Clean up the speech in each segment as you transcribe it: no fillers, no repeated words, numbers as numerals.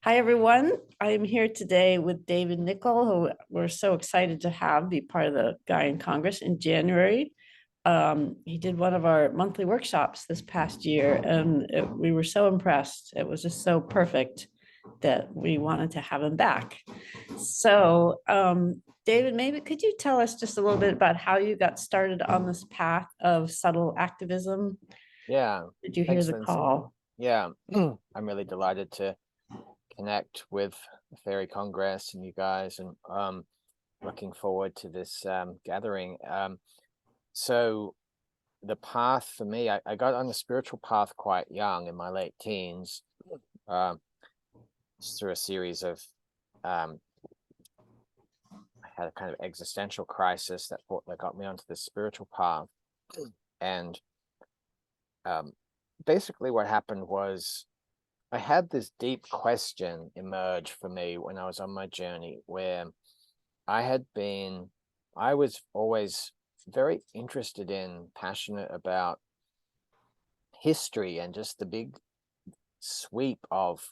Hi, everyone. I am here today with David Nicol, who we're so excited to have be part of the Gaian Congress in January. He did one of our monthly workshops this past year, and we were so impressed. It was just so perfect that we wanted to have him back. So, David, maybe could you tell us just a little bit about how you got started on this path of subtle activism? Yeah, Did you hear thanks, the Lindsay. call? Yeah, I'm really delighted to connect with the Fairy Congress and you guys, and looking forward to this gathering. So the path for me, I got on the spiritual path quite young, in my late teens, just through a series of I had a kind of existential crisis that got me onto this spiritual path, and basically what happened was I had this deep question emerge for me when I was on my journey, where I was always very interested in, passionate about history and just the big sweep of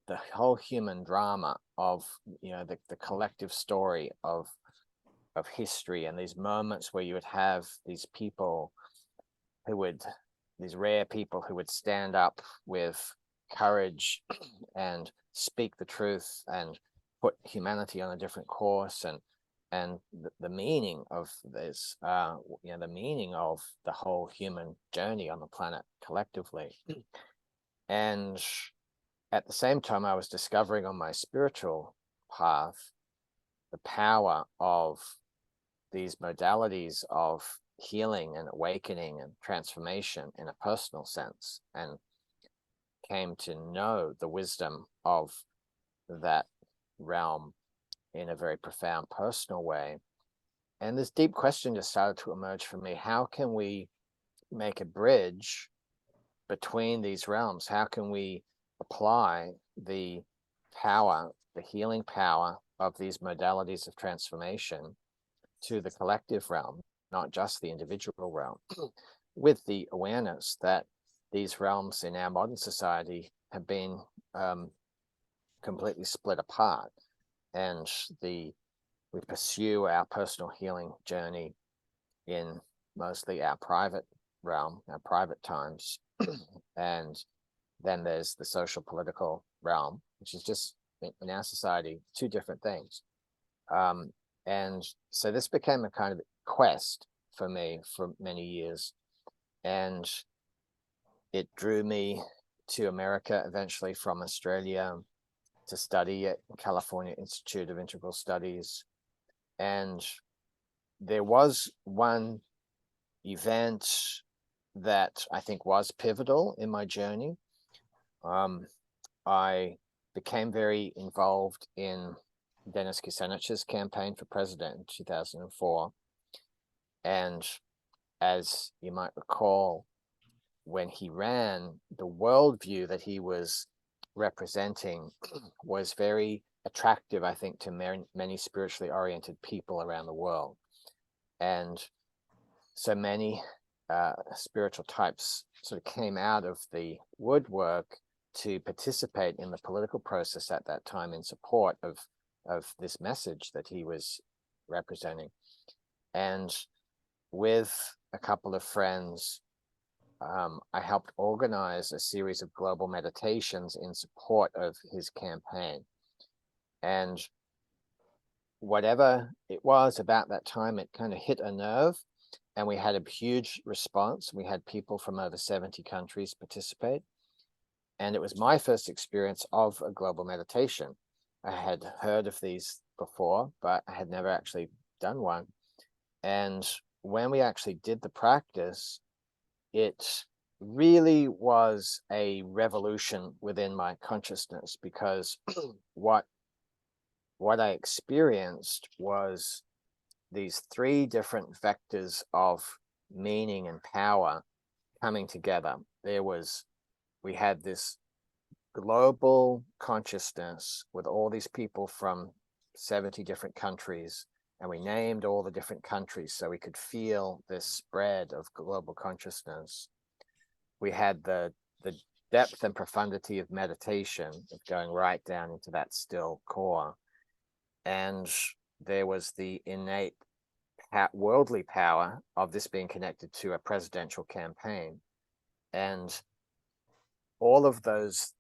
the whole human drama of, the collective story of history, and these moments where you would have these people these rare people who would stand up with courage and speak the truth and put humanity on a different course, and the meaning of this, the meaning of the whole human journey on the planet collectively. And at the same time, I was discovering on my spiritual path the power of these modalities of healing and awakening and transformation in a personal sense, and came to know the wisdom of that realm in a very profound personal way. And this deep question just started to emerge for me: how can we make a bridge between these realms? How can we apply the power, the healing power of these modalities of transformation to the collective realm, not just the individual realm, with the awareness that these realms in our modern society have been completely split apart, and we pursue our personal healing journey in mostly our private realm, our private times, and then there's the social political realm, which is just in our society two different things. And so this became a kind of quest for me for many years, and it drew me to America eventually from Australia to study at California Institute of Integral Studies. And there was one event that I think was pivotal in my journey. I became very involved in Dennis Kucinich's campaign for president in 2004. And as you might recall, when he ran, the worldview that he was representing was very attractive, I think, to many spiritually oriented people around the world. And so many spiritual types sort of came out of the woodwork to participate in the political process at that time in support of this message that he was representing. And with a couple of friends, I helped organize a series of global meditations in support of his campaign. And whatever it was about that time, it kind of hit a nerve, and we had a huge response. We had people from over 70 countries participate. And it was my first experience of a global meditation. I had heard of these before, but I had never actually done one. And when we actually did the practice, it really was a revolution within my consciousness, because what I experienced was these three different vectors of meaning and power coming together. We had this global consciousness with all these people from 70 different countries, and we named all the different countries so we could feel this spread of global consciousness. We had the depth and profundity of meditation, of going right down into that still core. And there was the innate worldly power of this being connected to a presidential campaign. And all of those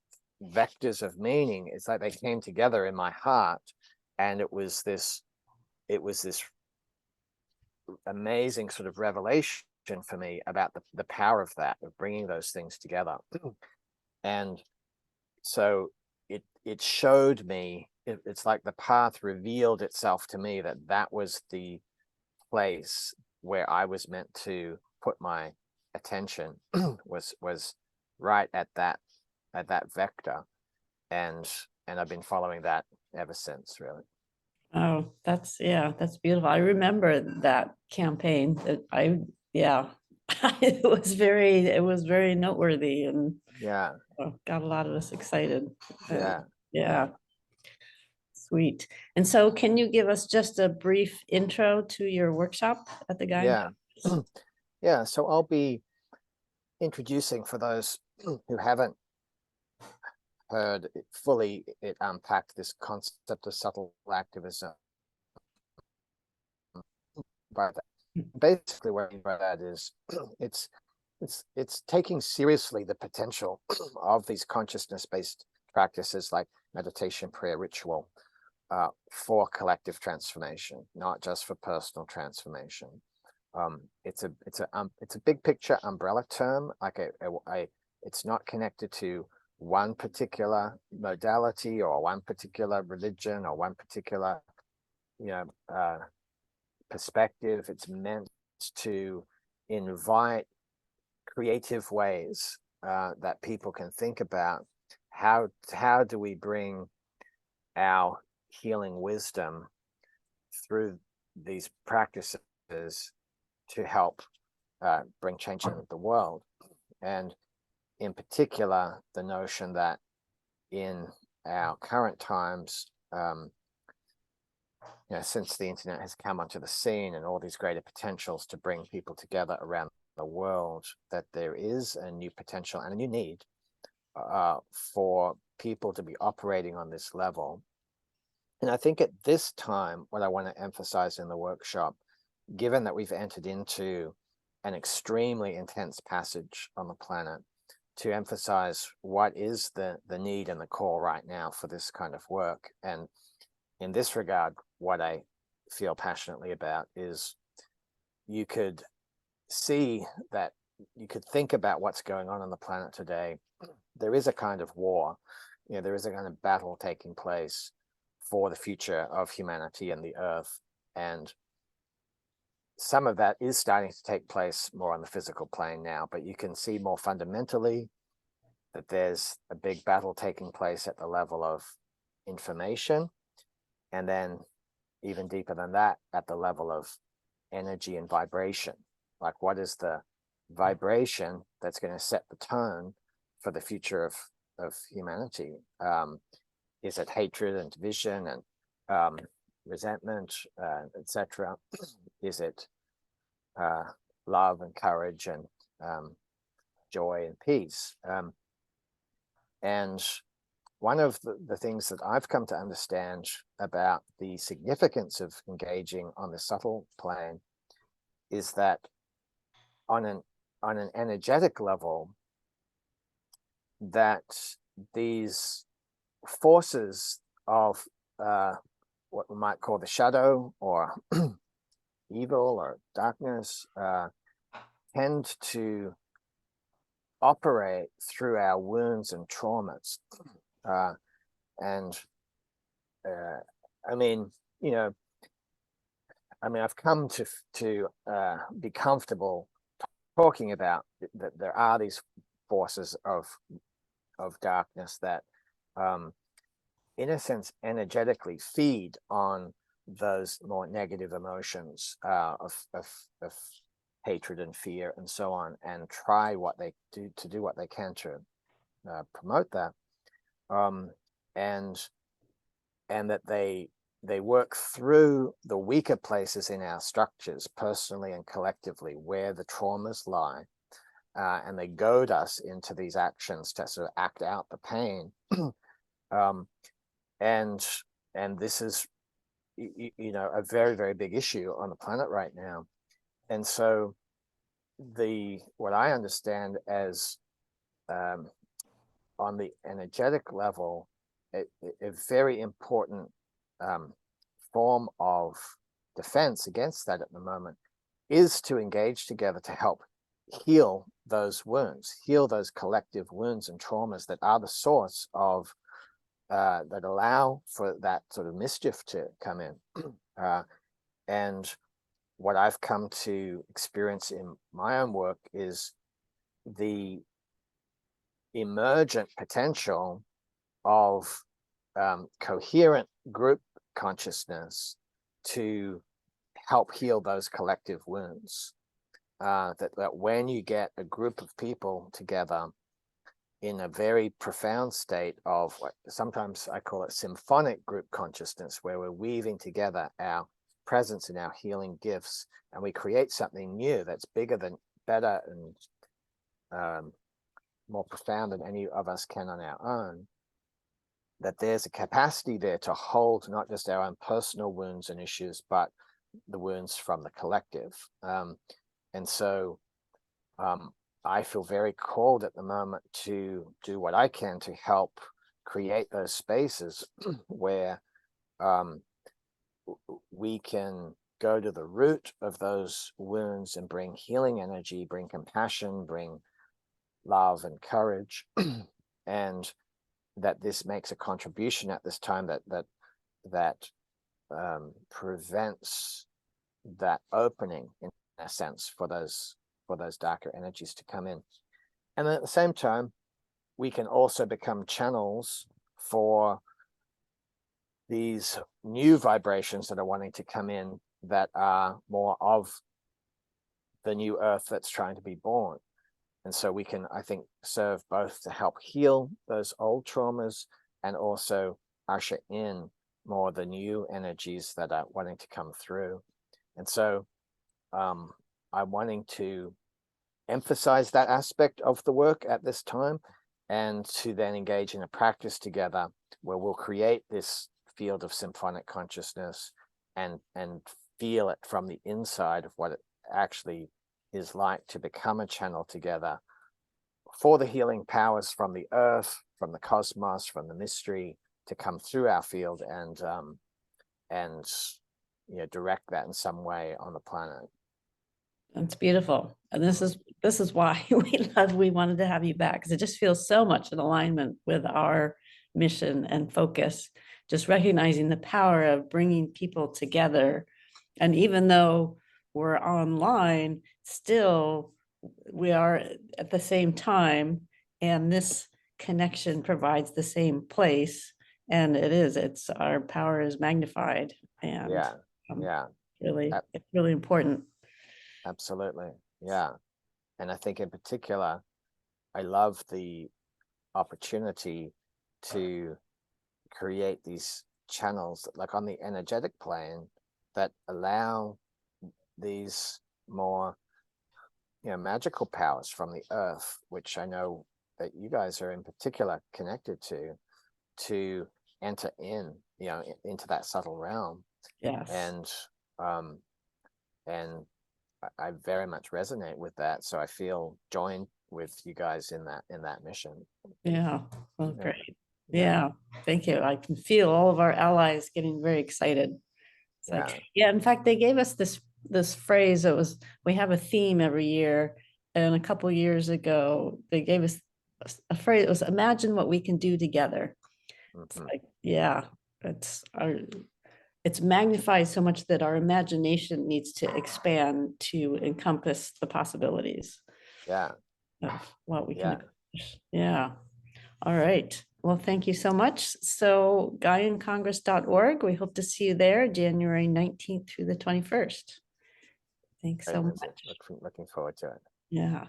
vectors of meaning, it's like they came together in my heart. And it was this amazing sort of revelation for me about the power of that, of bringing those things together. And so it showed me, it's like the path revealed itself to me that that was the place where I was meant to put my attention, was right at that vector. And I've been following that ever since, really. Oh, that's beautiful. I remember that campaign yeah, it was very noteworthy and Yeah, got a lot of us excited. yeah, Yeah, sweet. And so can you give us just a brief intro to your workshop at the Gaian yeah. Congress? Yeah, so I'll be introducing, for those who haven't heard it fully, it unpacked this concept of subtle activism. But basically what I mean by that is it's taking seriously the potential of these consciousness-based practices like meditation, prayer, ritual, for collective transformation, not just for personal transformation. It's a big picture umbrella term. Like it's not connected to one particular modality or one particular religion or one particular, perspective. It's meant to invite creative ways that people can think about how do we bring our healing wisdom through these practices to help bring change in the world. And in particular, the notion that in our current times, since the internet has come onto the scene and all these greater potentials to bring people together around the world, that there is a new potential and a new need for people to be operating on this level. And I think at this time, what I want to emphasize in the workshop, given that we've entered into an extremely intense passage on the planet, to emphasize what is the need and the call right now for this kind of work. And in this regard, what I feel passionately about is you could see that, you could think about what's going on the planet today. There is a kind of war, there is a kind of battle taking place for the future of humanity and the earth. And some of that is starting to take place more on the physical plane now, but you can see more fundamentally that there's a big battle taking place at the level of information. And then even deeper than that, at the level of energy and vibration. Like, what is the vibration that's going to set the tone for the future of humanity? Is it hatred and division and resentment, etc.? Is it love and courage and joy and peace? And one of the things that I've come to understand about the significance of engaging on the subtle plane is that on an energetic level, that these forces of what we might call the shadow or evil or darkness tend to operate through our wounds and traumas. I've come to be comfortable talking about that there are these forces of darkness that, in a sense, energetically feed on those more negative emotions of hatred and fear and so on, and try what they do what they can to promote that, and that they work through the weaker places in our structures, personally and collectively, where the traumas lie, and they goad us into these actions to sort of act out the pain. And this is, you know, a very, very big issue on the planet right now. And so what I understand as on the energetic level, a very important form of defense against that at the moment is to engage together to help heal those wounds, heal those collective wounds and traumas that are the source of that allow for that sort of mischief to come in. And what I've come to experience in my own work is the emergent potential of coherent group consciousness to help heal those collective wounds. That when you get a group of people together in a very profound state of what sometimes I call it symphonic group consciousness, where we're weaving together our presence and our healing gifts, and we create something new that's bigger than, better, and more profound than any of us can on our own, that there's a capacity there to hold not just our own personal wounds and issues, but the wounds from the collective. And so I feel very called at the moment to do what I can to help create those spaces where we can go to the root of those wounds and bring healing energy, bring compassion, bring love and courage, and that this makes a contribution at this time that prevents that opening, in a sense, for those darker energies to come in. And at the same time, we can also become channels for these new vibrations that are wanting to come in, that are more of the new earth that's trying to be born. And so we can, I think, serve both to help heal those old traumas and also usher in more of the new energies that are wanting to come through. And so I'm wanting to emphasize that aspect of the work at this time, and to then engage in a practice together where we'll create this field of symphonic consciousness and feel it from the inside of what it actually is like to become a channel together for the healing powers from the earth, from the cosmos, from the mystery, to come through our field and you know, direct that in some way on the planet. That's beautiful. And this is why we wanted to have you back, because it just feels so much in alignment with our mission and focus, just recognizing the power of bringing people together. And even though we're online, still we are at the same time, and this connection provides the same place. And it's our power is magnified, and really, it's really important. Absolutely. Yeah. And I think in particular, I love the opportunity to create these channels, like on the energetic plane, that allow these more, you know, magical powers from the earth, which I know that you guys are in particular connected to enter in, you know, into that subtle realm. Yes. And I very much resonate with that. So I feel joined with you guys in that mission. Yeah. Well, great. Yeah. Thank you. I can feel all of our allies getting very excited. It's like, in fact, they gave us this phrase. It was, we have a theme every year. And a couple of years ago, they gave us a phrase. It was, imagine what we can do together. It's like, it's magnified so much that our imagination needs to expand to encompass the possibilities. Of what we can accomplish. All right. Well, thank you so much. So GaianCongress.org. We hope to see you there January 19th through the 21st. Thanks so much. Looking forward to it. Yeah.